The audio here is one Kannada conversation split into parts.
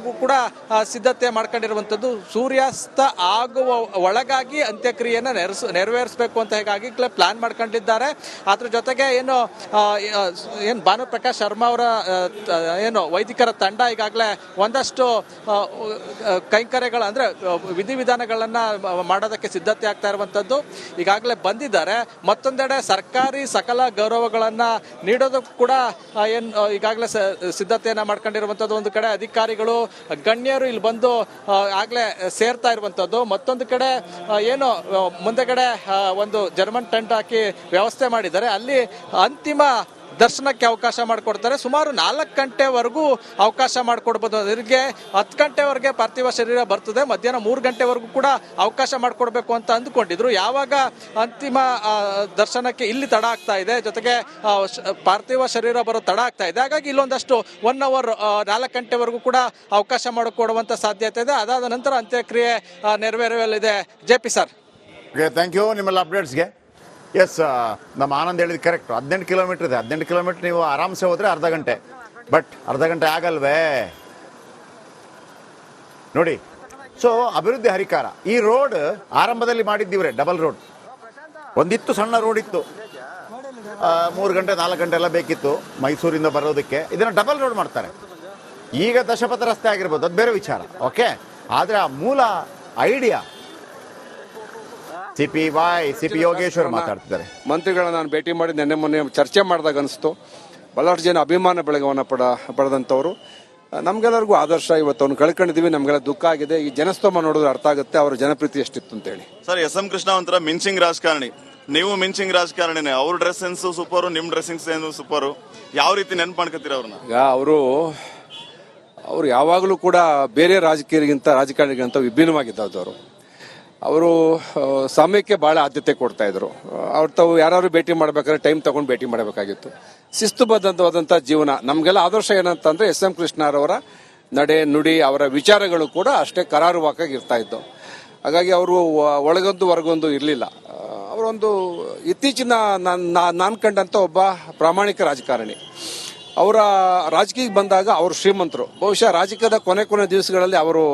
ಅಂತ್ಯಕ್ರಿಯೆಗೂ ಕೂಡ ಸಿದ್ಧತೆ ಮಾಡ್ಕೊಂಡಿರುವಂಥದ್ದು. ಸೂರ್ಯಾಸ್ತ ಆಗುವ ಒಳಗಾಗಿ ಅಂತ್ಯಕ್ರಿಯೆಯನ್ನು ನೆರವೇರಿಸಬೇಕು ಅಂತ ಹೀಗಾಗಿ ಪ್ಲಾನ್ ಮಾಡ್ಕೊಂಡಿದ್ದಾರೆ. ಅದ್ರ ಜೊತೆಗೆ ಏನು ಭಾನುಪ್ರಕಾಶ್ ಶರ್ಮಾ ಅವರ ವೈದಿಕರ ತಂಡ ಈಗಾಗಲೇ ಒಂದಷ್ಟು ಕೈಂಕರ್ಯಗಳು ಅಂದರೆ ವಿಧಿವಿಧಾನಗಳನ್ನು ಮಾಡೋದಕ್ಕೆ ಸಿದ್ಧತೆ ಆಗ್ತಾ ಇರುವಂಥದ್ದು. ಈಗಾಗಲೇ ಬಂದಿದ್ದಾರೆ. ಮತ್ತೊಂದೆಡೆ ಸರ್ಕಾರಿ ಸಕಲ ಗೌರವಗಳನ್ನು ನೀಡೋದಕ್ಕೂ ಕೂಡ ಈಗಾಗಲೇ ಸಿದ್ಧತೆಯನ್ನು ಮಾಡ್ಕೊಂಡಿರುವಂಥದ್ದು. ಒಂದು ಕಡೆ ಅಧಿಕಾರಿಗಳು ಗಣ್ಯರು ಇಲ್ಲಿ ಬಂದು ಆಗಲೇ ಸೇರ್ತಾ ಇರುವಂಥದ್ದು. ಮತ್ತೊಂದು ಕಡೆ ಮುಂದೆಗಡೆ ಒಂದು ಜರ್ಮನ್ ಟೆಂಟ್ ಹಾಕಿ ವ್ಯವಸ್ಥೆ ಮಾಡಿದ್ದಾರೆ. ಅಲ್ಲಿ ಅಂತಿಮ ದರ್ಶನಕ್ಕೆ ಅವಕಾಶ ಮಾಡಿಕೊಡ್ತಾರೆ. ಸುಮಾರು 4 ಗಂಟೆವರೆಗೂ ಅವಕಾಶ ಮಾಡಿಕೊಡ್ಬೋದು. ಅವರಿಗೆ 10 ಗಂಟೆವರೆಗೆ ಪಾರ್ಥಿವ ಶರೀರ ಬರ್ತದೆ. ಮಧ್ಯಾಹ್ನ 3 ಗಂಟೆವರೆಗೂ ಕೂಡ ಅವಕಾಶ ಮಾಡಿಕೊಡ್ಬೇಕು ಅಂತ ಅಂದುಕೊಂಡಿದ್ರು. ಯಾವಾಗ ಅಂತಿಮ ದರ್ಶನಕ್ಕೆ ಇಲ್ಲಿ ತಡ ಆಗ್ತಾ ಇದೆ, ಜೊತೆಗೆ ಪಾರ್ಥಿವ ಶರೀರ ಬರೋ ತಡ ಆಗ್ತಾ ಇದೆ. ಹಾಗಾಗಿ ಇಲ್ಲೊಂದಷ್ಟು 1 ಅವರ್ 4 ಗಂಟೆವರೆಗೂ ಕೂಡ ಅವಕಾಶ ಮಾಡಿಕೊಡುವಂತ ಸಾಧ್ಯತೆ ಇದೆ. ಅದಾದ ನಂತರ ಅಂತ್ಯಕ್ರಿಯೆ ನೆರವೇರಲಿದೆ. JP sir. ಥ್ಯಾಂಕ್ ಯು ನಿಮ್ಮೆಲ್ಲ ಅಪ್ಡೇಟ್ಸ್ಗೆ. ಎಸ್, ನಮ್ಮ ಆನಂದ್ ಹೇಳಿದ್ ಕರೆಕ್ಟ್. 18 ಕಿಲೋಮೀಟರ್ ಇದೆ. 18 ಕಿಲೋಮೀಟರ್ ನೀವು ಆರಾಮ್ಸೆ ಹೋದ್ರೆ ಅರ್ಧ ಗಂಟೆ. ಬಟ್ ಅರ್ಧ ಗಂಟೆ ಆಗಲ್ವೇ ನೋಡಿ. ಸೊ ಅಭಿವೃದ್ಧಿ ಹರಿಕಾರ. ಈ ರೋಡ್ ಆರಂಭದಲ್ಲಿ ಮಾಡಿದ್ದೀವ್ರೆ, ಡಬಲ್ ರೋಡ್. ಒಂದಿತ್ತು ಸಣ್ಣ ರೋಡ್ ಇತ್ತು, 3 ಗಂಟೆ 4 ಗಂಟೆ ಎಲ್ಲ ಬೇಕಿತ್ತು ಮೈಸೂರಿಂದ ಬರೋದಕ್ಕೆ. ಇದನ್ನು ಡಬಲ್ ರೋಡ್ ಮಾಡ್ತಾರೆ. ಈಗ ದಶಪಥ ರಸ್ತೆ ಆಗಿರ್ಬೋದು, ಅದು ಬೇರೆ ವಿಚಾರ. ಓಕೆ, ಆದರೆ ಆ ಮೂಲ ಐಡಿಯಾ ಸಿ ಪಿ ಯೋಗೇಶ್ವರ್ ಮಾತಾಡ್ತಿದ್ದಾರೆ. ಮಂತ್ರಿಗಳನ್ನ ನಾನು ಭೇಟಿ ಮಾಡಿ ಮೊನ್ನೆ ಚರ್ಚೆ ಮಾಡಿದಾಗ ಅನಿಸ್ತು, ಬಹಳಷ್ಟು ಜನ ಅಭಿಮಾನ ಬೆಳಗವನ್ನು ಪಡೆದಂಥವ್ರು. ನಮ್ಗೆಲ್ಲರಿಗೂ ಆದರ್ಶ. ಇವತ್ತು ಅವ್ನು ಕಳ್ಕೊಂಡಿದ್ದೀವಿ, ನಮ್ಗೆಲ್ಲ ದುಃಖ ಆಗಿದೆ. ಈ ಜನಸ್ತೋಮ ನೋಡಿದ್ರೆ ಅರ್ಥ ಆಗುತ್ತೆ ಅವರ ಜನಪ್ರೀತಿ ಎಷ್ಟಿತ್ತು ಅಂತ ಹೇಳಿ. ಸರ್, SM ಕೃಷ್ಣ ಒಂಥರ ಮಿಂಚಿಂಗ್ ರಾಜಕಾರಣಿ. ನೀವು ಮಿಂಚಿಂಗ್ ರಾಜಕಾರಣಿನೇ. ಅವ್ರ ಡ್ರೆಸ್ ಸೆನ್ಸ್ ಸೂಪರು, ನಿಮ್ ಡ್ರೆಸ್ಸಿಂಗ್ ಸೆನ್ಸ್ ಸೂಪರು. ಯಾವ ರೀತಿ ನೆನ್ಪು ಮಾಡ್ಕೊತೀರ ಅವ್ರನ್ನ? ಈಗ ಅವರು ಯಾವಾಗಲೂ ಕೂಡ ಬೇರೆ ರಾಜಕಾರಣಿಗಿಂತ ವಿಭಿನ್ನವಾಗಿದ್ದವರು. ಅವರು ಸಮಯಕ್ಕೆ ಬಹಳ ಆದ್ಯತೆ ಕೊಡ್ತಾ ಇದ್ರು. ತಾವು ಯಾರು ಭೇಟಿ ಮಾಡ್ಬೇಕಾದ್ರೆ ಟೈಮ್ ತಗೊಂಡು ಭೇಟಿ ಮಾಡಬೇಕಾಗಿತ್ತು. ಶಿಸ್ತುಬದ್ಧವಾದಂಥ ಜೀವನ. ನಮಗೆಲ್ಲ ಆದರ್ಶ ಏನಂತಂದ್ರೆ SM ಕೃಷ್ಣರವರ ನಡೆ ನುಡಿ, ಅವರ ವಿಚಾರಗಳು ಕೂಡ ಅಷ್ಟೇ ಕರಾರುವಾಕಾಗಿ ಇರ್ತಾ ಇದ್ದು. ಹಾಗಾಗಿ ಅವರು ಒಳಗೊಂದು ಹೊರಗೊಂದು ಇರಲಿಲ್ಲ. ಅವರೊಂದು ಇತ್ತೀಚಿನ ನಾನು ಕಂಡಂತ ಒಬ್ಬ ಪ್ರಾಮಾಣಿಕ ರಾಜಕಾರಣಿ. ಅವರ ರಾಜಕೀಯಕ್ಕೆ ಬಂದಾಗ ಅವರು ಶ್ರೀಮಂತರು. ಬಹುಶಃ ರಾಜಕೀಯದ ಕೊನೆ ದಿವಸಗಳಲ್ಲಿ ಅವರು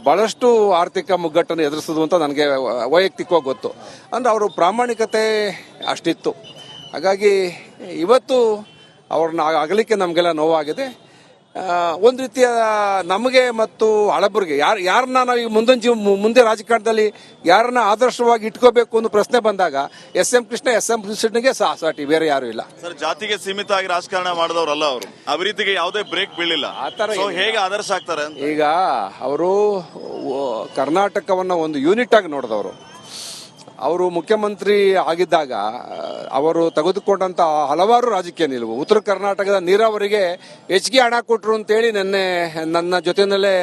ಬಹಳಷ್ಟು ಆರ್ಥಿಕ ಮುಗ್ಗಟ್ಟನ್ನು ಎದುರಿಸಿದ್ರು ಅಂತ ನನಗೆ ವೈಯಕ್ತಿಕವಾಗಿ ಗೊತ್ತು. ಅಂದರೆ ಅವರು ಪ್ರಾಮಾಣಿಕತೆ ಅಷ್ಟಿತ್ತು. ಹಾಗಾಗಿ ಇವತ್ತು ಅವ್ರನ್ನ ಅಗಲಿಕ್ಕೆ ನಮಗೆಲ್ಲ ನೋವಾಗಿದೆ. ಒಂದು ರೀತಿಯ ನಮಗೆ ಮತ್ತು ಹಳಬರಿಗೆ ಯಾರನ್ನ ನಾವು ಈಗ ಮುಂದೆ ರಾಜಕಾರಣದಲ್ಲಿ ಯಾರನ್ನ ಆದರ್ಶವಾಗಿ ಇಟ್ಕೋಬೇಕು ಅನ್ನೋ ಪ್ರಶ್ನೆ ಬಂದಾಗ SM ಕೃಷ್ಣಗೆ ಸಾಟಿ, ಬೇರೆ ಯಾರು ಇಲ್ಲ. ಸರ್, ಜಾತಿಗೆ ಸೀಮಿತ ಆಗಿ ರಾಜಕಾರಣ ಮಾಡಿದವರಲ್ಲ ಅವರು. ಅಭಿವೃದ್ಧಿಗೆ ಯಾವುದೇ ಬ್ರೇಕ್ ಬೀಳಿಲ್ಲ. ಹೇಗೆ ಆದರ್ಶ ಆಗ್ತಾರೆ? ಈಗ ಅವರು ಕರ್ನಾಟಕವನ್ನ ಒಂದು ಯೂನಿಟ್ ಆಗಿ ನೋಡಿದವರು. ಅವರು ಮುಖ್ಯಮಂತ್ರಿ ಆಗಿದ್ದಾಗ ಅವರು ತೆಗೆದುಕೊಂಡಂತ ಹಲವಾರು ರಾಜಕೀಯ ನಿಲುವು. ಉತ್ತರ ಕರ್ನಾಟಕದ ನೀರಾವರಿಗೆ ಹೆಚ್ಚಿಗೆ ಹಣ ಕೊಟ್ಟರು ಅಂತೇಳಿ ನನ್ನ ಜೊತೆಯಲ್ಲೇ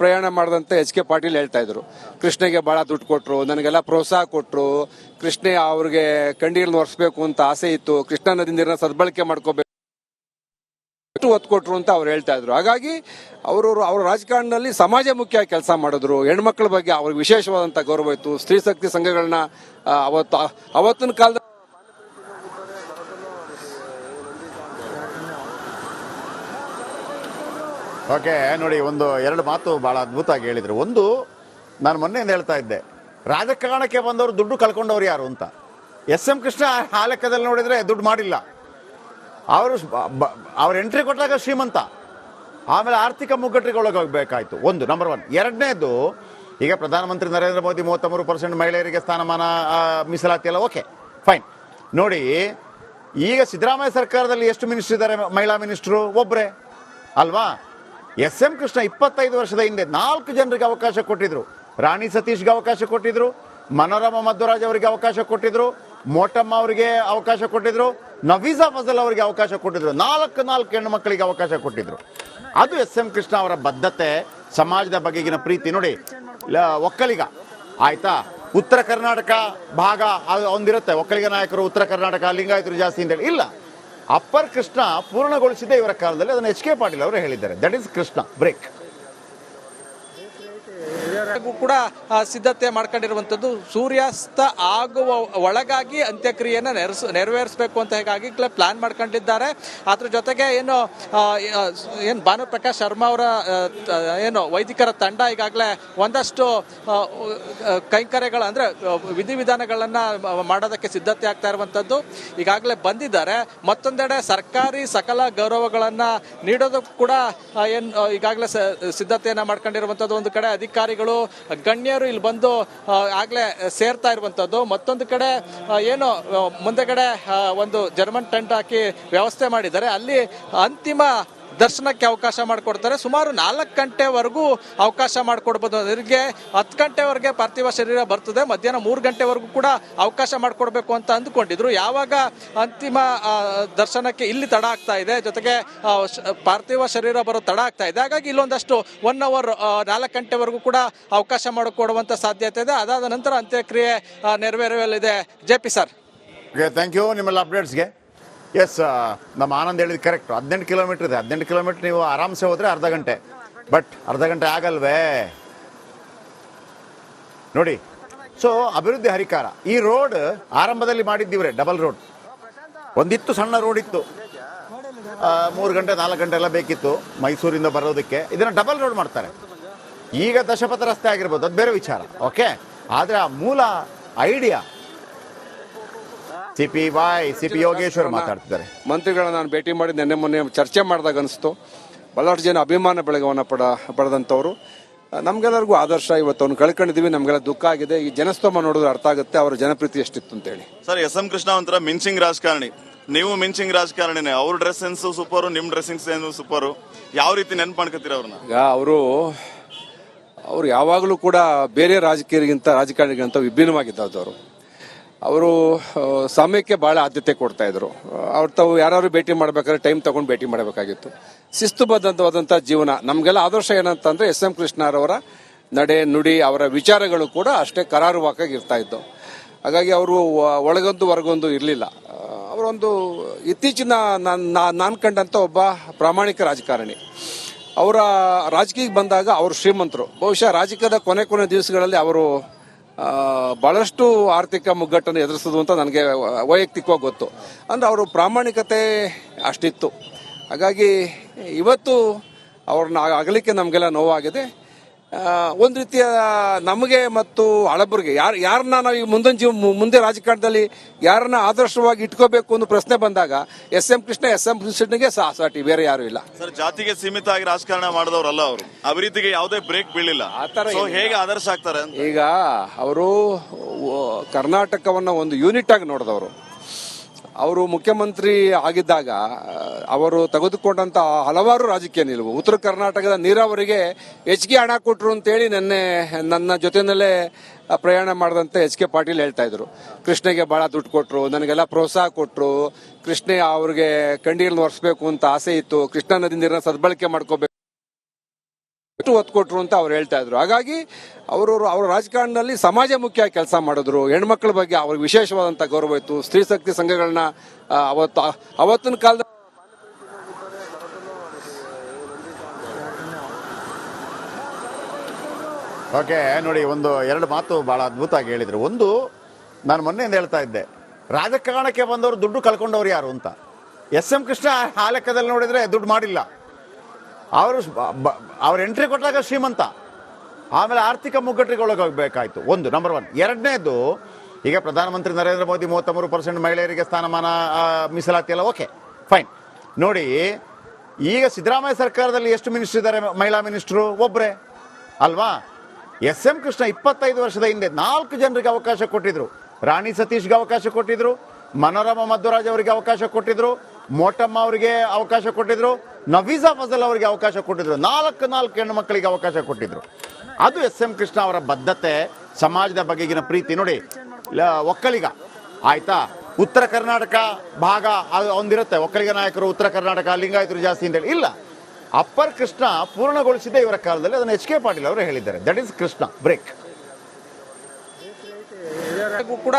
ಪ್ರಯಾಣ ಮಾಡಿದಂತೆ HK ಪಾಟೀಲ್ ಹೇಳ್ತಾ ಇದ್ರು. ಕೃಷ್ಣಗೆ ಬಹಳ ದುಡ್ಡು ಕೊಟ್ಟರು, ನನಗೆಲ್ಲ ಪ್ರೋತ್ಸಾಹ ಕೊಟ್ಟರು, ಕೃಷ್ಣ ಅವ್ರಿಗೆ ಕಂಡೀಲ್ ಒರೆಸ್ಬೇಕು ಅಂತ ಆಸೆ ಇತ್ತು, ಕೃಷ್ಣಾ ನದಿ ನೀರನ್ನ ಸದ್ಬಳಕೆ ಮಾಡ್ಕೋಬೇಕು ಒತ್ತು ಕೊಟ್ರು ಅಂತ ಅವ್ರು ಹೇಳ್ತಾ ಇದ್ರು. ಹಾಗಾಗಿ ಅವ್ರ ರಾಜಕಾರಣದಲ್ಲಿ ಸಮಾಜ ಮುಖ್ಯವಾಗಿ ಕೆಲಸ ಮಾಡಿದ್ರು. ಹೆಣ್ಮಕ್ಳ ಬಗ್ಗೆ ಅವ್ರಿಗೆ ವಿಶೇಷವಾದಂತ ಗೌರವ ಇತ್ತು. ಸ್ತ್ರೀ ಶಕ್ತಿ ಸಂಘಗಳನ್ನ ಅವತ್ತಿನ ಕಾಲದ ಓಕೆ ನೋಡಿ, 1-2 ಮಾತು ಬಹಳ ಅದ್ಭುತವಾಗಿ ಹೇಳಿದ್ರು. ಒಂದು, ನಾನು ಮೊನ್ನೆಯಿಂದ ಹೇಳ್ತಾ ಇದ್ದೆ, ರಾಜಕಾರಣಕ್ಕೆ ಬಂದವರು ದುಡ್ಡು ಕಳ್ಕೊಂಡವ್ರು ಯಾರು ಅಂತ. SM ಕೃಷ್ಣ ಆ ಲೆಕ್ಕದಲ್ಲಿ ನೋಡಿದ್ರೆ ದುಡ್ಡು ಮಾಡಿಲ್ಲ. ಅವ್ರ ಎಂಟ್ರಿ ಕೊಟ್ಟಾಗ ಶ್ರೀಮಂತ, ಆಮೇಲೆ ಆರ್ಥಿಕ ಮುಗ್ಗಟ್ಟಿಗೆ ಒಳಗೋಗ್ಬೇಕಾಯ್ತು. ಒಂದು ನಂಬರ್ 1. ಎರಡನೇದು, ಈಗ ಪ್ರಧಾನಮಂತ್ರಿ ನರೇಂದ್ರ ಮೋದಿ 33% ಮಹಿಳೆಯರಿಗೆ ಸ್ಥಾನಮಾನ ಮೀಸಲಾತಿ ಎಲ್ಲ ಓಕೆ ಫೈನ್. ನೋಡಿ, ಈಗ ಸಿದ್ದರಾಮಯ್ಯ ಸರ್ಕಾರದಲ್ಲಿ ಎಷ್ಟು ಮಿನಿಸ್ಟರ್ ಇದ್ದಾರೆ? ಮಹಿಳಾ ಮಿನಿಸ್ಟ್ರು ಒಬ್ಬರೇ ಅಲ್ವಾ? SM ಕೃಷ್ಣ 25 ವರ್ಷದ ಹಿಂದೆ 4 ಜನರಿಗೆ ಅವಕಾಶ ಕೊಟ್ಟಿದ್ರು. ರಾಣಿ ಸತೀಶ್ಗೆ ಅವಕಾಶ ಕೊಟ್ಟಿದ್ರು, ಮನೋರಮಾ ಮಧ್ವರಾಜ್ ಅವರಿಗೆ ಅವಕಾಶ ಕೊಟ್ಟಿದ್ರು, ಮೋಟಮ್ಮ ಅವರಿಗೆ ಅವಕಾಶ ಕೊಟ್ಟಿದ್ರು, ನವೀಜಾ ಫಜಲ್ ಅವರಿಗೆ ಅವಕಾಶ ಕೊಟ್ಟಿದ್ರು. 4 ಹೆಣ್ಣು ಮಕ್ಕಳಿಗೆ ಅವಕಾಶ ಕೊಟ್ಟಿದ್ರು. ಅದು SM ಕೃಷ್ಣ ಅವರ ಬದ್ಧತೆ, ಸಮಾಜದ ಬಗೆಗಿನ ಪ್ರೀತಿ. ನೋಡಿ, ಒಕ್ಕಲಿಗ ಆಯ್ತಾ, ಉತ್ತರ ಕರ್ನಾಟಕ ಭಾಗ ಒಂದಿರುತ್ತೆ, ಒಕ್ಕಲಿಗ ನಾಯಕರು ಉತ್ತರ ಕರ್ನಾಟಕ ಲಿಂಗಾಯತರು ಜಾಸ್ತಿ ಅಂತೇಳಿ ಇಲ್ಲ. ಅಪ್ಪರ್ ಕೃಷ್ಣ ಪೂರ್ಣಗೊಳಿಸಿದೆ ಇವರ ಕಾಲದಲ್ಲಿ. ಅದನ್ನು HK ಪಾಟೀಲ್ ಅವರು ಹೇಳಿದ್ದಾರೆ. That is Krishna break. ಕೂಡ ಸಿದ್ಧತೆ ಮಾಡ್ಕೊಂಡಿರುವಂತದ್ದು ಸೂರ್ಯಾಸ್ತ ಆಗುವ ಒಳಗಾಗಿ ಅಂತ್ಯಕ್ರಿಯೆನ ನೆರವೇರಿಸಬೇಕು ಅಂತ ಹೀಗಾಗಿ ಪ್ಲಾನ್ ಮಾಡ್ಕೊಂಡಿದ್ದಾರೆ. ಅದ್ರ ಜೊತೆಗೆ ಏನು ಭಾನುಪ್ರಕಾಶ್ ಶರ್ಮಾ ಅವರ ಏನು ವೈದಿಕರ ತಂಡ ಈಗಾಗಲೇ ಒಂದಷ್ಟು ಕೈಂಕರ್ಯಗಳ ಅಂದ್ರೆ ವಿಧಿವಿಧಾನಗಳನ್ನ ಮಾಡೋದಕ್ಕೆ ಸಿದ್ಧತೆ ಆಗ್ತಾ ಇರುವಂತದ್ದು ಈಗಾಗಲೇ ಬಂದಿದ್ದಾರೆ. ಮತ್ತೊಂದೆಡೆ ಸರ್ಕಾರಿ ಸಕಲ ಗೌರವಗಳನ್ನ ನೀಡೋದಕ್ಕೂ ಕೂಡ ಈಗಾಗಲೇ ಸಿದ್ಧತೆಯನ್ನ ಮಾಡ್ಕೊಂಡಿರುವಂತದ್ದು. ಒಂದು ಕಡೆ ಅಧಿಕಾರಿಗಳು ಗಣ್ಯರು ಇಲ್ಲಿ ಬಂದು ಆಗ್ಲೇ ಸೇರ್ತಾ ಇರುವಂತದ್ದು. ಮತ್ತೊಂದು ಕಡೆ ಏನು ಮುಂದೆಗಡೆ ಒಂದು ಜರ್ಮನ್ ಟೆಂಟ್ ಹಾಕಿ ವ್ಯವಸ್ಥೆ ಮಾಡಿದ್ದಾರೆ. ಅಲ್ಲಿ ಅಂತಿಮ ದರ್ಶನಕ್ಕೆ ಅವಕಾಶ ಮಾಡಿಕೊಡ್ತಾರೆ. ಸುಮಾರು 4 ಗಂಟೆವರೆಗೂ ಅವಕಾಶ ಮಾಡಿಕೊಡ್ಬೋದು. ಅವರಿಗೆ 10 ಗಂಟೆವರೆಗೆ ಪಾರ್ಥಿವ ಶರೀರ ಬರ್ತದೆ. ಮಧ್ಯಾಹ್ನ 3 ಗಂಟೆವರೆಗೂ ಕೂಡ ಅವಕಾಶ ಮಾಡಿಕೊಡ್ಬೇಕು ಅಂತ ಅಂದುಕೊಂಡಿದ್ರು. ಯಾವಾಗ ಅಂತಿಮ ದರ್ಶನಕ್ಕೆ ಇಲ್ಲಿ ತಡ ಆಗ್ತಾ ಇದೆ, ಜೊತೆಗೆ ಪಾರ್ಥಿವ ಶರೀರ ಬರೋ ತಡ ಆಗ್ತಾ ಇದೆ. ಹಾಗಾಗಿ ಇಲ್ಲೊಂದಷ್ಟು 1 ಅವರ್ 4 ಗಂಟೆವರೆಗೂ ಕೂಡ ಅವಕಾಶ ಮಾಡಿಕೊಡುವಂತ ಸಾಧ್ಯತೆ ಇದೆ. ಅದಾದ ನಂತರ ಅಂತ್ಯಕ್ರಿಯೆ ನೆರವೇರಲಿದೆ. JP sir. ಥ್ಯಾಂಕ್ ಯು ನಿಮ್ಮೆಲ್ಲ ಅಪ್ಡೇಟ್ಸ್ಗೆ. ಎಸ್, ನಮ್ಮ ಆನಂದ್ ಹೇಳಿದ್ ಕರೆಕ್ಟ್. 18 ಕಿಲೋಮೀಟರ್ ಇದೆ. 18 ಕಿಲೋಮೀಟರ್ ನೀವು ಆರಾಮ್ಸೆ ಹೋದ್ರೆ ಅರ್ಧ ಗಂಟೆ, ಬಟ್ ಅರ್ಧ ಗಂಟೆ ಆಗಲ್ವೇ ನೋಡಿ. ಸೊ ಅಭಿವೃದ್ಧಿ ಹರಿಕಾರ ಈ ರೋಡ್ ಆರಂಭದಲ್ಲಿ ಮಾಡಿದ್ದೀವ್ರೆ, ಡಬಲ್ ರೋಡ್. ಒಂದಿತ್ತು ಸಣ್ಣ ರೋಡ್ ಇತ್ತು, 3 ಗಂಟೆ 4 ಗಂಟೆ ಎಲ್ಲ ಬೇಕಿತ್ತು ಮೈಸೂರಿಂದ ಬರೋದಕ್ಕೆ. ಇದನ್ನ ಡಬಲ್ ರೋಡ್ ಮಾಡ್ತಾರೆ. ಈಗ ದಶಪಥ ರಸ್ತೆ ಆಗಿರ್ಬೋದು, ಅದು ಬೇರೆ ವಿಚಾರ. ಓಕೆ, ಆದರೆ ಆ ಮೂಲ ಐಡಿಯಾ ಸಿಪಿ ಯೋಗೇಶ್ವರ್ ಮಾತಾಡ್ತಿದ್ದಾರೆ. ಮಂತ್ರಿಗಳನ್ನ ನಾನು ಭೇಟಿ ಮಾಡಿ ನಿನ್ನೆ ಮೊನ್ನೆ ಚರ್ಚೆ ಮಾಡಿದಾಗ ಅನಿಸ್ತು, ಬಹಳಷ್ಟು ಜನ ಅಭಿಮಾನ ಬೆಳಗವನ್ನು ಪಡೆದಂಥವ್ರು. ನಮ್ಗೆಲ್ಲರಿಗೂ ಆದರ್ಶ. ಇವತ್ತು ಅವ್ನು ಕಳ್ಕೊಂಡಿದ್ದೀವಿ, ನಮ್ಗೆಲ್ಲ ದುಃಖ ಆಗಿದೆ. ಈ ಜನಸ್ತೋಮ ನೋಡಿದ್ರೆ ಅರ್ಥ ಆಗುತ್ತೆ ಅವರ ಜನಪ್ರೀತಿ ಎಷ್ಟಿತ್ತು ಅಂತ ಹೇಳಿ. ಸರ್, SM ಕೃಷ್ಣ ಒಂಥರ ಮಿಂಚಿಂಗ್ ರಾಜಕಾರಣಿ, ನೀವು ಮಿಂಚಿಂಗ್ ರಾಜಕಾರಣಿನೇ. ಅವ್ರ ಡ್ರೆಸ್ ಸೆನ್ಸ್ ಸೂಪರು, ನಿಮ್ ಡ್ರೆಸ್ಸಿಂಗ್ ಸೆನ್ಸ್ ಸೂಪರು. ಯಾವ ರೀತಿ ನೆನ್ಪು ಮಾಡ್ಕೊತೀರ ಅವ್ರನ್ನ? ಈಗ ಅವರು ಯಾವಾಗಲೂ ಕೂಡ ಬೇರೆ ರಾಜಕಾರಣಿಗಿಂತ ವಿಭಿನ್ನವಾಗಿದ್ದವರು. ಅವರು ಸಮಯಕ್ಕೆ ಬಹಳ ಆದ್ಯತೆ ಕೊಡ್ತಾ ಇದ್ರು. ತಾವು ಯಾರು ಭೇಟಿ ಮಾಡ್ಬೇಕಾದ್ರೆ ಟೈಮ್ ತಗೊಂಡು ಭೇಟಿ ಮಾಡಬೇಕಾಗಿತ್ತು. ಶಿಸ್ತುಬದ್ಧವಾದಂಥ ಜೀವನ. ನಮಗೆಲ್ಲ ಆದರ್ಶ ಏನಂತಂದ್ರೆ SM ಕೃಷ್ಣರವರ ನಡೆ ನುಡಿ, ಅವರ ವಿಚಾರಗಳು ಕೂಡ ಅಷ್ಟೇ ಕರಾರುವಾಕಾಗಿ ಇರ್ತಾ ಇದ್ದವು. ಹಾಗಾಗಿ ಅವರು ಒಳಗೊಂದು ಹೊರಗೊಂದು ಇರಲಿಲ್ಲ. ಅವರೊಂದು ಇತ್ತೀಚಿನ ನಾನು ಕಂಡಂತ ಒಬ್ಬ ಪ್ರಾಮಾಣಿಕ ರಾಜಕಾರಣಿ. ಅವರ ರಾಜಕೀಯಕ್ಕೆ ಬಂದಾಗ ಅವರು ಶ್ರೀಮಂತರು. ಬಹುಶಃ ರಾಜಕೀಯದ ಕೊನೆ ದಿವಸಗಳಲ್ಲಿ ಅವರು ಬಹಳಷ್ಟು ಆರ್ಥಿಕ ಮುಗ್ಗಟ್ಟನ್ನು ಎದುರಿಸೋದು ಅಂತ ನನಗೆ ವೈಯಕ್ತಿಕವಾಗಿ ಗೊತ್ತು. ಅಂದ್ರೆ ಅವರು ಪ್ರಾಮಾಣಿಕತೆ ಅಷ್ಟಿತ್ತು. ಹಾಗಾಗಿ ಇವತ್ತು ಅವ್ರನ್ನ ಅಗಲಿಕ್ಕೆ ನಮಗೆಲ್ಲ ನೋವಾಗಿದೆ. ಒಂದು ರೀತಿಯ ನಮಗೆ ಮತ್ತು ಹಳಬರಿಗೆ ಯಾರನ್ನ ನಾವು ಈಗ ಮುಂದೆ ರಾಜಕಾರಣದಲ್ಲಿ ಯಾರನ್ನ ಆದರ್ಶವಾಗಿ ಇಟ್ಕೋಬೇಕು ಅನ್ನೋ ಪ್ರಶ್ನೆ ಬಂದಾಗ SM ಕೃಷ್ಣಗೆ ಸಾಟಿ, ಬೇರೆ ಯಾರು ಇಲ್ಲ. ಸರ್, ಜಾತಿಗೆ ಸೀಮಿತ ಆಗಿ ರಾಜಕಾರಣ ಮಾಡಿದವರಲ್ಲ ಅವರು. ಅಭಿವೃದ್ಧಿಗೆ ಯಾವುದೇ ಬ್ರೇಕ್ ಬೀಳಿಲ್ಲ. ಹೇಗೆ ಆದರ್ಶ ಆಗ್ತಾರೆ? ಈಗ ಅವರು ಕರ್ನಾಟಕವನ್ನ ಒಂದು ಯೂನಿಟ್ ಆಗಿ ನೋಡಿದವರು. ಅವರು ಮುಖ್ಯಮಂತ್ರಿ ಆಗಿದ್ದಾಗ ಅವರು ತೆಗೆದುಕೊಂಡಂತ ಹಲವಾರು ರಾಜಕೀಯ ನಿಲುವು. ಉತ್ತರ ಕರ್ನಾಟಕದ ನೀರಾವರಿಗೆ ಹೆಚ್ಚಿಗೆ ಹಣ ಕೊಟ್ಟರು ಅಂತೇಳಿ ನನ್ನ ಜೊತೆಯಲ್ಲೇ ಪ್ರಯಾಣ ಮಾಡಿದಂತೆ HK ಪಾಟೀಲ್ ಹೇಳ್ತಾ ಇದ್ರು. ಕೃಷ್ಣಗೆ ಬಹಳ ದುಡ್ಡು ಕೊಟ್ಟರು, ನನಗೆಲ್ಲ ಪ್ರೋತ್ಸಾಹ ಕೊಟ್ಟರು, ಕೃಷ್ಣ ಅವ್ರಿಗೆ ಕಂಡಿಯಲ್ಲಿ ಒರೆಸ್ಬೇಕು ಅಂತ ಆಸೆ ಇತ್ತು, ಕೃಷ್ಣಾ ನದಿ ನೀರನ್ನ ಸದ್ಬಳಕೆ ಮಾಡ್ಕೋಬೇಕು ಒತ್ತು ಕೊಟ್ರು ಅಂತ ಅವ್ರು ಹೇಳ್ತಾ ಇದ್ರು. ಹಾಗಾಗಿ ಅವ್ರ ರಾಜಕಾರಣದಲ್ಲಿ ಸಮಾಜ ಮುಖ್ಯ ಕೆಲಸ ಮಾಡಿದ್ರು. ಹೆಣ್ಮಕ್ಳ ಬಗ್ಗೆ ಅವ್ರಿಗೆ ವಿಶೇಷವಾದಂತ ಗೌರವ ಇತ್ತು. ಸ್ತ್ರೀ ಶಕ್ತಿ ಸಂಘಗಳನ್ನ ಅವತ್ತಿನ ಕಾಲದ ಓಕೆ ನೋಡಿ, 2 ಮಾತು ಬಹಳ ಅದ್ಭುತವಾಗಿ ಹೇಳಿದ್ರು. ಒಂದು, ನಾನು ಮೊನ್ನೆಯಿಂದ ಹೇಳ್ತಾ ಇದ್ದೆ, ರಾಜಕಾರಣಕ್ಕೆ ಬಂದವರು ದುಡ್ಡು ಕಳ್ಕೊಂಡವ್ರು ಯಾರು ಅಂತ. SM ಕೃಷ್ಣ ಆ ಲೆಕ್ಕದಲ್ಲಿ ನೋಡಿದ್ರೆ ದುಡ್ಡು ಮಾಡಿಲ್ಲ. ಅವ್ರ ಎಂಟ್ರಿ ಕೊಟ್ಟಾಗ ಶ್ರೀಮಂತ, ಆಮೇಲೆ ಆರ್ಥಿಕ ಮುಗ್ಗಟ್ಟಿಗೊಳಗಾಗಬೇಕಾಯ್ತು. ಒಂದು ನಂಬರ್ 1. ಎರಡನೇದು, ಈಗ ಪ್ರಧಾನಮಂತ್ರಿ ನರೇಂದ್ರ ಮೋದಿ 33% ಮಹಿಳೆಯರಿಗೆ ಸ್ಥಾನಮಾನ ಮೀಸಲಾತಿ ಎಲ್ಲ ಓಕೆ ಫೈನ್. ನೋಡಿ, ಈಗ ಸಿದ್ದರಾಮಯ್ಯ ಸರ್ಕಾರದಲ್ಲಿ ಎಷ್ಟು ಮಿನಿಸ್ಟರ್ ಇದ್ದಾರೆ? ಮಹಿಳಾ ಮಿನಿಸ್ಟ್ರು ಒಬ್ಬರೇ ಅಲ್ವಾ? SM ಕೃಷ್ಣ 25 ವರ್ಷದ ಹಿಂದೆ 4 ಜನರಿಗೆ ಅವಕಾಶ ಕೊಟ್ಟಿದ್ರು. ರಾಣಿ ಸತೀಶ್ಗೆ ಅವಕಾಶ ಕೊಟ್ಟಿದ್ರು, ಮನೋರಮಾ ಮಧ್ವರಾಜ್ ಅವರಿಗೆ ಅವಕಾಶ ಕೊಟ್ಟಿದ್ರು, ಮೋಟಮ್ಮ ಅವರಿಗೆ ಅವಕಾಶ ಕೊಟ್ಟಿದ್ರು, ನವೀಜಾ ಫಜಲ್ ಅವರಿಗೆ ಅವಕಾಶ ಕೊಟ್ಟಿದ್ರು. 4 ಹೆಣ್ಣು ಮಕ್ಕಳಿಗೆ ಅವಕಾಶ ಕೊಟ್ಟಿದ್ರು. ಅದು SM ಕೃಷ್ಣ ಅವರ ಬದ್ಧತೆ, ಸಮಾಜದ ಬಗೆಗಿನ ಪ್ರೀತಿ. ನೋಡಿ, ಒಕ್ಕಲಿಗ ಆಯ್ತಾ, ಉತ್ತರ ಕರ್ನಾಟಕ ಭಾಗ ಒಂದಿರುತ್ತೆ, ಒಕ್ಕಲಿಗ ನಾಯಕರು ಉತ್ತರ ಕರ್ನಾಟಕ, ಲಿಂಗಾಯತರು ಜಾಸ್ತಿ ಅಂತೇಳಿ ಇಲ್ಲ. ಅಪ್ಪರ್ ಕೃಷ್ಣ ಪೂರ್ಣಗೊಳಿಸಿದೆ ಇವರ ಕಾಲದಲ್ಲಿ. ಅದನ್ನು HK ಪಾಟೀಲ್ ಅವರು ಹೇಳಿದ್ದಾರೆ. That is Krishna break. ಕೂಡ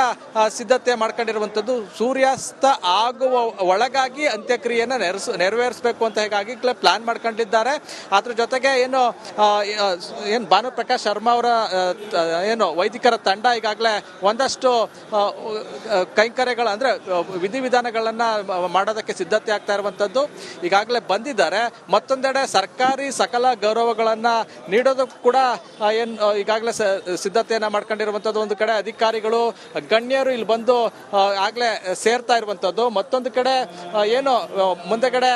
ಸಿದ್ಧತೆ ಮಾಡ್ಕೊಂಡಿರುವಂತದ್ದು ಸೂರ್ಯಾಸ್ತ ಆಗುವ ಒಳಗಾಗಿ ಅಂತ್ಯಕ್ರಿಯೆಯನ್ನು ನೆರವೇರಿಸಬೇಕು ಅಂತ ಹೀಗಾಗಿ ಪ್ಲಾನ್ ಮಾಡ್ಕೊಂಡಿದ್ದಾರೆ. ಅದ್ರ ಜೊತೆಗೆ ಏನು ಭಾನುಪ್ರಕಾಶ್ ಶರ್ಮಾ ಅವರ ಏನು ವೈದಿಕರ ತಂಡ ಈಗಾಗಲೇ ಒಂದಷ್ಟು ಕೈಂಕರ್ಯಗಳು ಅಂದ್ರೆ ವಿಧಿವಿಧಾನಗಳನ್ನ ಮಾಡೋದಕ್ಕೆ ಸಿದ್ಧತೆ ಆಗ್ತಾ ಇರುವಂತದ್ದು ಈಗಾಗಲೇ ಬಂದಿದ್ದಾರೆ. ಮತ್ತೊಂದೆಡೆ ಸರ್ಕಾರಿ ಸಕಲ ಗೌರವಗಳನ್ನ ನೀಡೋದಕ್ಕೂ ಕೂಡ ಈಗಾಗಲೇ ಸಿದ್ಧತೆಯನ್ನ ಮಾಡ್ಕೊಂಡಿರುವಂತದ್ದು. ಒಂದು ಕಡೆ ಅಧಿಕಾರಿಗಳು ಗಣ್ಯರು ಇಲ್ಲಿ ಬಂದು ಆಗ್ಲೇ ಸೇರ್ತಾ ಇರುವಂತದ್ದು. ಮತ್ತೊಂದು ಕಡೆ ಏನು ಮುಂದೆಗಡೆ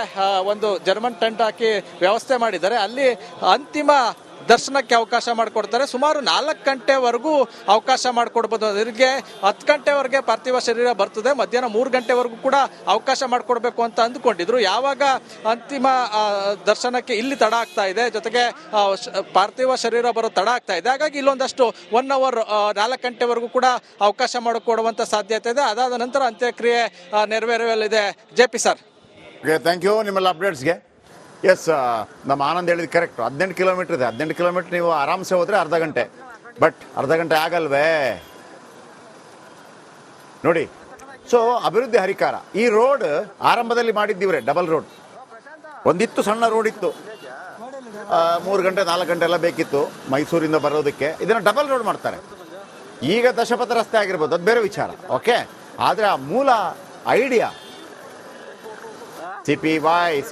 ಒಂದು ಜರ್ಮನ್ ಟೆಂಟ್ ಹಾಕಿ ವ್ಯವಸ್ಥೆ ಮಾಡಿದ್ದಾರೆ. ಅಲ್ಲಿ ಅಂತಿಮ ದರ್ಶನಕ್ಕೆ ಅವಕಾಶ ಮಾಡಿಕೊಡ್ತಾರೆ. ಸುಮಾರು 4 ಗಂಟೆವರೆಗೂ ಅವಕಾಶ ಮಾಡಿಕೊಡ್ಬೋದು. ಅದರಿಗೆ 10 ಗಂಟೆವರೆಗೆ ಪಾರ್ಥಿವ ಶರೀರ ಬರ್ತದೆ. ಮಧ್ಯಾಹ್ನ 3 ಗಂಟೆವರೆಗೂ ಕೂಡ ಅವಕಾಶ ಮಾಡಿಕೊಡ್ಬೇಕು ಅಂತ ಅಂದುಕೊಂಡಿದ್ರು. ಯಾವಾಗ ಅಂತಿಮ ದರ್ಶನಕ್ಕೆ ಇಲ್ಲಿ ತಡ ಆಗ್ತಾ ಇದೆ, ಜೊತೆಗೆ ಪಾರ್ಥಿವ ಶರೀರ ಬರೋ ತಡ ಆಗ್ತಾ ಇದೆ. ಹಾಗಾಗಿ ಇಲ್ಲೊಂದಷ್ಟು 1 ಅವರ್ 4 ಗಂಟೆವರೆಗೂ ಕೂಡ ಅವಕಾಶ ಮಾಡಿಕೊಡುವಂತ ಸಾಧ್ಯತೆ ಇದೆ. ಅದಾದ ನಂತರ ಅಂತ್ಯಕ್ರಿಯೆ ನೆರವೇರಲಿದೆ. JP sir. ಥ್ಯಾಂಕ್ ಯು ನಿಮ್ಮೆಲ್ಲ ಅಪ್ಡೇಟ್ಸ್ಗೆ. ಎಸ್, ನಮ್ಮ ಆನಂದ್ ಹೇಳಿದ್ ಕರೆಕ್ಟ್. 18 ಕಿಲೋಮೀಟರ್ ಇದೆ. 18 ಕಿಲೋಮೀಟರ್ ನೀವು ಆರಾಮ್ಸೆ ಹೋದ್ರೆ ಅರ್ಧ ಗಂಟೆ, ಬಟ್ ಅರ್ಧ ಗಂಟೆ ಆಗಲ್ವೇ ನೋಡಿ. ಸೊ ಅಭಿವೃದ್ಧಿ ಹರಿಕಾರ ಈ ರೋಡ್ ಆರಂಭದಲ್ಲಿ ಮಾಡಿದ್ದೀವ್ರೆ, ಡಬಲ್ ರೋಡ್. ಒಂದಿತ್ತು ಸಣ್ಣ ರೋಡ್ ಇತ್ತು, 3 ಗಂಟೆ 4 ಗಂಟೆ ಎಲ್ಲ ಬೇಕಿತ್ತು ಮೈಸೂರಿಂದ ಬರೋದಕ್ಕೆ. ಇದನ್ನು ಡಬಲ್ ರೋಡ್ ಮಾಡ್ತಾರೆ. ಈಗ ದಶಪಥ ರಸ್ತೆ ಆಗಿರ್ಬೋದು, ಅದು ಬೇರೆ ವಿಚಾರ, ಓಕೆ. ಆದರೆ ಆ ಮೂಲ ಐಡಿಯಾ ಸಿ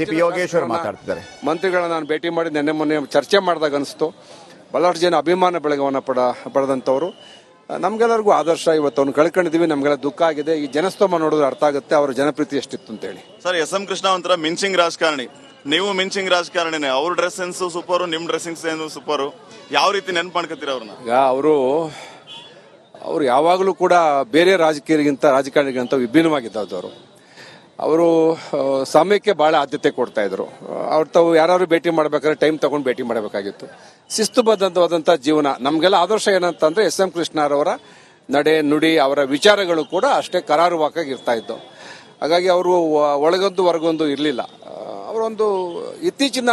ಪಿ ಯೋಗೇಶ್ವರ್ ಮಾತಾಡ್ತಿದ್ದಾರೆ. ಮಂತ್ರಿಗಳನ್ನ ನಾನು ಭೇಟಿ ಮಾಡಿ ಮೊನ್ನೆ ಚರ್ಚೆ ಮಾಡಿದಾಗ ಅನಿಸ್ತು, ಬಹಳಷ್ಟು ಜನ ಅಭಿಮಾನ ಬೆಳಗವನ್ನು ಪಡೆದಂಥವ್ರು. ನಮ್ಗೆಲ್ಲರಿಗೂ ಆದರ್ಶ. ಇವತ್ತು ಅವ್ನು ಕಳ್ಕೊಂಡಿದ್ದೀವಿ, ನಮ್ಗೆಲ್ಲ ದುಃಖ ಆಗಿದೆ. ಈ ಜನಸ್ತೋಮ ನೋಡಿದ್ರೆ ಅರ್ಥ ಆಗುತ್ತೆ ಅವರ ಜನಪ್ರೀತಿ ಎಷ್ಟಿತ್ತು ಅಂತ ಹೇಳಿ. ಸರ್, SM ಕೃಷ್ಣ ಒಂಥರ ಮಿಂಚಿಂಗ್ ರಾಜಕಾರಣಿ. ನೀವು ಮಿಂಚಿಂಗ್ ರಾಜಕಾರಣಿನೇ. ಅವ್ರ ಡ್ರೆಸ್ ಸೆನ್ಸ್ ಸೂಪರು, ನಿಮ್ ಡ್ರೆಸ್ಸಿಂಗ್ ಸೆನ್ಸ್ ಸೂಪರು. ಯಾವ ರೀತಿ ನೆನ್ಪು ಮಾಡ್ಕೊತೀರ ಅವ್ರನ್ನ? ಈಗ ಅವರು ಯಾವಾಗಲೂ ಕೂಡ ಬೇರೆ ರಾಜಕಾರಣಿಗಿಂತ ವಿಭಿನ್ನವಾಗಿದ್ದವರು. ಅವರು ಸಮಯಕ್ಕೆ ಬಹಳ ಆದ್ಯತೆ ಕೊಡ್ತಾ ಇದ್ರು. ತಾವು ಯಾರು ಭೇಟಿ ಮಾಡ್ಬೇಕಾದ್ರೆ ಟೈಮ್ ತಗೊಂಡು ಭೇಟಿ ಮಾಡಬೇಕಾಗಿತ್ತು. ಶಿಸ್ತುಬದ್ಧವಾದಂಥ ಜೀವನ. ನಮಗೆಲ್ಲ ಆದರ್ಶ ಏನಂತಂದ್ರೆ SM ಕೃಷ್ಣರವರ ನಡೆ ನುಡಿ, ಅವರ ವಿಚಾರಗಳು ಕೂಡ ಅಷ್ಟೇ ಕರಾರುವಾಕಾಗಿ ಇರ್ತಾ ಇದ್ದು. ಹಾಗಾಗಿ ಅವರು ಒಳಗೊಂದು ಹೊರಗೊಂದು ಇರಲಿಲ್ಲ. ಅವರೊಂದು ಇತ್ತೀಚಿನ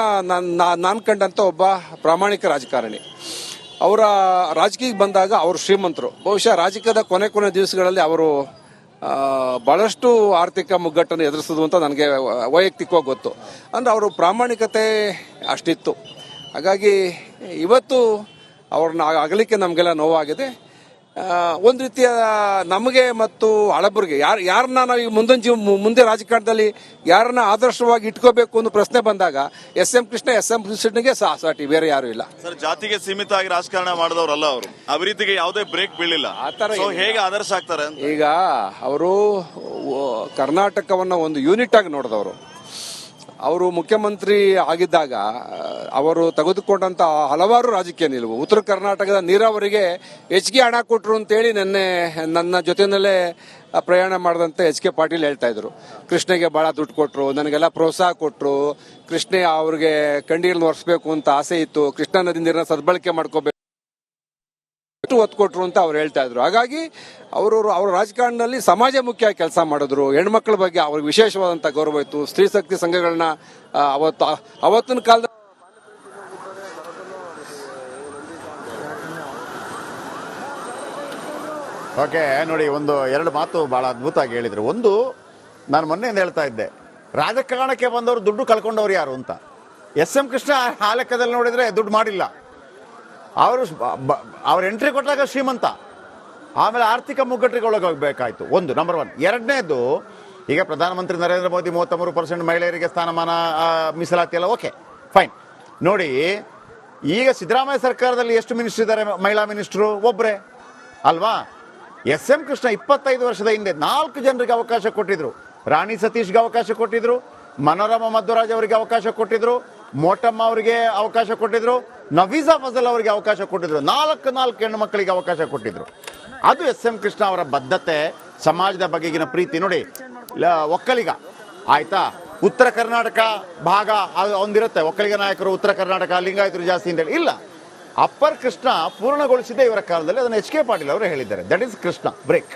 ನಾನು ಕಂಡಂತ ಒಬ್ಬ ಪ್ರಾಮಾಣಿಕ ರಾಜಕಾರಣಿ. ಅವರ ರಾಜಕೀಯಕ್ಕೆ ಬಂದಾಗ ಅವರು ಶ್ರೀಮಂತರು. ಬಹುಶಃ ರಾಜಕೀಯದ ಕೊನೆ ದಿವಸಗಳಲ್ಲಿ ಅವರು ಬಹಳಷ್ಟು ಆರ್ಥಿಕ ಮುಗ್ಗಟ್ಟನ್ನು ಎದುರಿಸೋದು ಅಂತ ನನಗೆ ವೈಯಕ್ತಿಕವಾಗಿ ಗೊತ್ತು. ಅಂದರೆ ಅವರು ಪ್ರಾಮಾಣಿಕತೆ ಅಷ್ಟಿತ್ತು. ಹಾಗಾಗಿ ಇವತ್ತು ಅವ್ರನ್ನ ಅಗಲಿಕ್ಕೆ ನಮಗೆಲ್ಲ ನೋವಾಗಿದೆ. ಒಂದು ರೀತಿಯ ನಮಗೆ ಮತ್ತು ಹಳಬರಿಗೆ ಯಾರನ್ನ ನಾವು ಈಗ ಮುಂದೆ ರಾಜಕಾರಣದಲ್ಲಿ ಯಾರನ್ನ ಆದರ್ಶವಾಗಿ ಇಟ್ಕೋಬೇಕು ಅನ್ನೋ ಪ್ರಶ್ನೆ ಬಂದಾಗ SM ಕೃಷ್ಣಗೆ ಸಾಟಿ ಬೇರೆ ಯಾರು ಇಲ್ಲ. ಸರ್, ಜಾತಿಗೆ ಸೀಮಿತ ಆಗಿ ರಾಜಕಾರಣ ಮಾಡಿದವರಲ್ಲ ಅವರು. ಅಭಿವೃದ್ಧಿಗೆ ಯಾವುದೇ ಬ್ರೇಕ್ ಬೀಳಿಲ್ಲ. ಹೇಗೆ ಆದರ್ಶ ಆಗ್ತಾರೆ? ಈಗ ಅವರು ಕರ್ನಾಟಕವನ್ನ ಒಂದು ಯೂನಿಟ್ ಆಗಿ ನೋಡಿದವರು. ಅವರು ಮುಖ್ಯಮಂತ್ರಿ ಆಗಿದ್ದಾಗ ಅವರು ತೆಗೆದುಕೊಂಡಂತ ಹಲವಾರು ರಾಜಕೀಯ ನಿಲುವು. ಉತ್ತರ ಕರ್ನಾಟಕದ ನೀರಾವರಿಗೆ ಹೆಚ್ಚಿಗೆ ಹಣ ಕೊಟ್ಟರು ಅಂತೇಳಿ ನನ್ನ ಜೊತೆಯಲ್ಲೇ ಪ್ರಯಾಣ ಮಾಡಿದಂತೆ HK ಪಾಟೀಲ್ ಹೇಳ್ತಾ ಇದ್ರು. ಕೃಷ್ಣಗೆ ಬಹಳ ದುಡ್ಡು ಕೊಟ್ಟರು, ನನಗೆಲ್ಲ ಪ್ರೋತ್ಸಾಹ ಕೊಟ್ಟರು, ಕೃಷ್ಣ ಅವ್ರಿಗೆ ಕಂಡೀಲ್ ಒರೆಸ್ಬೇಕು ಅಂತ ಆಸೆ ಇತ್ತು, ಕೃಷ್ಣಾ ನದಿ ನೀರನ್ನ ಸದ್ಬಳಕೆ ಮಾಡ್ಕೋಬೇಕು ಒತ್ತು ಕೊಟ್ರು ಅಂತ ಅವ್ರು ಹೇಳ್ತಾ ಇದ್ರು. ಹಾಗಾಗಿ ಅವ್ರ ರಾಜಕಾರಣದಲ್ಲಿ ಸಮಾಜ ಮುಖ್ಯ ಕೆಲಸ ಮಾಡಿದ್ರು. ಹೆಣ್ಮಕ್ಳ ಬಗ್ಗೆ ಅವ್ರಿಗೆ ವಿಶೇಷವಾದಂತ ಗೌರವ ಇತ್ತು. ಸ್ತ್ರೀ ಶಕ್ತಿ ಸಂಘಗಳನ್ನ ಅವತ್ತಿನ ಕಾಲದ ಓಕೆ ನೋಡಿ, 2 ಮಾತು ಬಹಳ ಅದ್ಭುತವಾಗಿ ಹೇಳಿದ್ರು. ಒಂದು, ನಾನು ಮೊನ್ನೆಯಿಂದ ಹೇಳ್ತಾ ಇದ್ದೆ, ರಾಜಕಾರಣಕ್ಕೆ ಬಂದವರು ದುಡ್ಡು ಕಳ್ಕೊಂಡವ್ರು ಯಾರು ಅಂತ. SM ಕೃಷ್ಣ ಆ ಲೆಕ್ಕದಲ್ಲಿ ನೋಡಿದ್ರೆ ದುಡ್ಡು ಮಾಡಿಲ್ಲ. ಅವ್ರ ಎಂಟ್ರಿ ಕೊಟ್ಟಾಗ ಶ್ರೀಮಂತ, ಆಮೇಲೆ ಆರ್ಥಿಕ ಮುಗ್ಗಟ್ಟಿಗೆ ಒಳಗೋಗ್ಬೇಕಾಯ್ತು. ಒಂದು ನಂಬರ್ 1. ಎರಡನೇದು, ಈಗ ಪ್ರಧಾನಮಂತ್ರಿ ನರೇಂದ್ರ ಮೋದಿ 33% ಮಹಿಳೆಯರಿಗೆ ಸ್ಥಾನಮಾನ ಮೀಸಲಾತಿ ಎಲ್ಲ ಓಕೆ ಫೈನ್. ನೋಡಿ, ಈಗ ಸಿದ್ದರಾಮಯ್ಯ ಸರ್ಕಾರದಲ್ಲಿ ಎಷ್ಟು ಮಿನಿಸ್ಟರ್ ಇದ್ದಾರೆ? ಮಹಿಳಾ ಮಿನಿಸ್ಟರು ಒಬ್ಬರೇ ಅಲ್ವಾ? SM ಕೃಷ್ಣ 25 ವರ್ಷದ ಹಿಂದೆ 4 ಜನರಿಗೆ ಅವಕಾಶ ಕೊಟ್ಟಿದ್ರು. ರಾಣಿ ಸತೀಶ್ಗೆ ಅವಕಾಶ ಕೊಟ್ಟಿದ್ರು, ಮನೋರಮಾ ಮಧ್ವರಾಜ್ ಅವರಿಗೆ ಅವಕಾಶ ಕೊಟ್ಟಿದ್ರು, ಮೋಟಮ್ಮ ಅವರಿಗೆ ಅವಕಾಶ ಕೊಟ್ಟಿದ್ರು, ನವೀಜಾ ಫಜಲ್ ಅವರಿಗೆ ಅವಕಾಶ ಕೊಟ್ಟಿದ್ರು. 4 ಹೆಣ್ಣು ಮಕ್ಕಳಿಗೆ ಅವಕಾಶ ಕೊಟ್ಟಿದ್ರು. ಅದು SM ಕೃಷ್ಣ ಅವರ ಬದ್ಧತೆ, ಸಮಾಜದ ಬಗೆಗಿನ ಪ್ರೀತಿ. ನೋಡಿ, ಒಕ್ಕಲಿಗ ಆಯ್ತಾ, ಉತ್ತರ ಕರ್ನಾಟಕ ಭಾಗ ಒಂದಿರುತ್ತೆ, ಒಕ್ಕಲಿಗ ನಾಯಕರು ಉತ್ತರ ಕರ್ನಾಟಕ ಲಿಂಗಾಯತರು ಜಾಸ್ತಿ ಅಂತ ಹೇಳಿ ಇಲ್ಲ. ಅಪ್ಪರ್ ಕೃಷ್ಣ ಪೂರ್ಣಗೊಳಿಸಿದೆ ಇವರ ಕಾಲದಲ್ಲಿ. ಅದನ್ನು HK ಪಾಟೀಲ್ ಅವರು ಹೇಳಿದ್ದಾರೆ. That is Krishna. ಬ್ರೇಕ್.